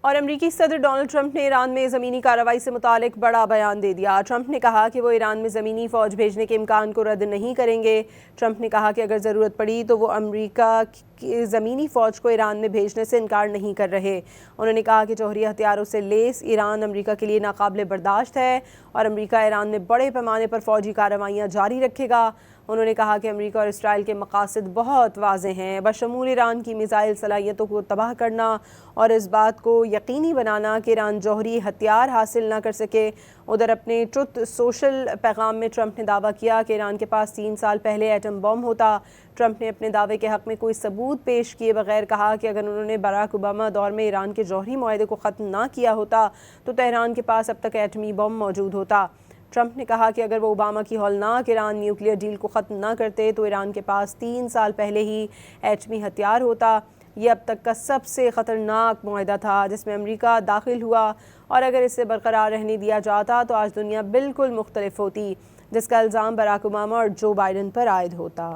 اور امریکی صدر ڈونلڈ ٹرمپ نے ایران میں زمینی کارروائی سے متعلق بڑا بیان دے دیا۔ ٹرمپ نے کہا کہ وہ ایران میں زمینی فوج بھیجنے کے امکان کو رد نہیں کریں گے۔ ٹرمپ نے کہا کہ اگر ضرورت پڑی تو وہ امریکہ کی زمینی فوج کو ایران میں بھیجنے سے انکار نہیں کر رہے۔ انہوں نے کہا کہ جوہری ہتھیاروں سے لیس ایران امریکہ کے لیے ناقابل برداشت ہے اور امریکہ ایران میں بڑے پیمانے پر فوجی کارروائیاں جاری رکھے گا۔ انہوں نے کہا کہ امریکہ اور اسرائیل کے مقاصد بہت واضح ہیں، بشمول ایران کی میزائل صلاحیتوں کو تباہ کرنا اور اس بات کو یقینی بنانا کہ ایران جوہری ہتھیار حاصل نہ کر سکے۔ ادھر اپنے ٹروتھ سوشل پیغام میں ٹرمپ نے دعویٰ کیا کہ ایران کے پاس 3 سال پہلے ایٹم بم ہوتا۔ ٹرمپ نے اپنے دعوے کے حق میں کوئی ثبوت پیش کیے بغیر کہا کہ اگر انہوں نے باراک اوباما دور میں ایران کے جوہری معاہدے کو ختم نہ کیا ہوتا تو تہران کے پاس اب تک ایٹمی بم موجود ہوتا۔ ٹرمپ نے کہا کہ اگر وہ اوباما کی ہولناک ایران نیوکلیئر ڈیل کو ختم نہ کرتے تو ایران کے پاس 3 سال پہلے ہی ایٹمی ہتھیار ہوتا۔ یہ اب تک کا سب سے خطرناک معاہدہ تھا جس میں امریکہ داخل ہوا، اور اگر اسے برقرار رہنے دیا جاتا تو آج دنیا بالکل مختلف ہوتی، جس کا الزام باراک اوباما اور جو بائیڈن پر عائد ہوتا۔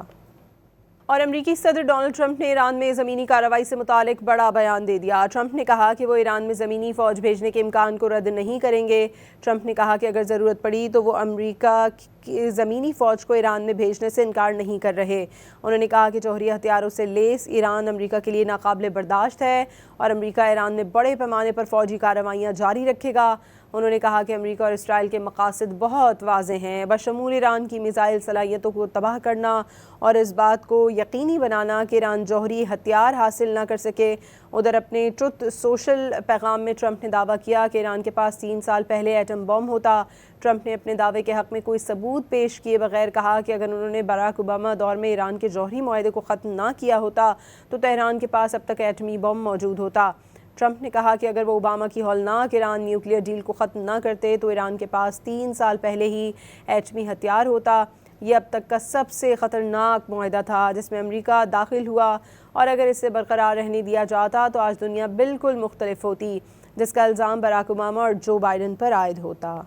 اور امریکی صدر ڈونلڈ ٹرمپ نے ایران میں زمینی کارروائی سے متعلق بڑا بیان دے دیا۔ ٹرمپ نے کہا کہ وہ ایران میں زمینی فوج بھیجنے کے امکان کو رد نہیں کریں گے۔ ٹرمپ نے کہا کہ اگر ضرورت پڑی تو وہ امریکہ کی زمینی فوج کو ایران میں بھیجنے سے انکار نہیں کر رہے۔ انہوں نے کہا کہ جوہری ہتھیاروں سے لیس ایران امریکہ کے لیے ناقابل برداشت ہے اور امریکہ ایران میں بڑے پیمانے پر فوجی کارروائیاں جاری رکھے گا۔ انہوں نے کہا کہ امریکہ اور اسرائیل کے مقاصد بہت واضح ہیں، بشمول ایران کی میزائل صلاحیتوں کو تباہ کرنا اور اس بات کو یقینی بنانا کہ ایران جوہری ہتھیار حاصل نہ کر سکے۔ ادھر اپنے ٹروتھ سوشل پیغام میں ٹرمپ نے دعویٰ کیا کہ ایران کے پاس 3 سال پہلے ایٹم بم ہوتا۔ ٹرمپ نے اپنے دعوے کے حق میں کوئی ثبوت پیش کیے بغیر کہا کہ اگر انہوں نے باراک اوباما دور میں ایران کے جوہری معاہدے کو ختم نہ کیا ہوتا تو تہران کے پاس اب تک ایٹمی بم موجود ہوتا۔ ٹرمپ نے کہا کہ اگر وہ اوباما کی ہولناک ایران نیوکلیئر ڈیل کو ختم نہ کرتے تو ایران کے پاس 3 سال پہلے ہی ایٹمی ہتھیار ہوتا۔ یہ اب تک کا سب سے خطرناک معاہدہ تھا جس میں امریکہ داخل ہوا، اور اگر اسے برقرار رہنے دیا جاتا تو آج دنیا بالکل مختلف ہوتی، جس کا الزام باراک اوباما اور جو بائیڈن پر عائد ہوتا۔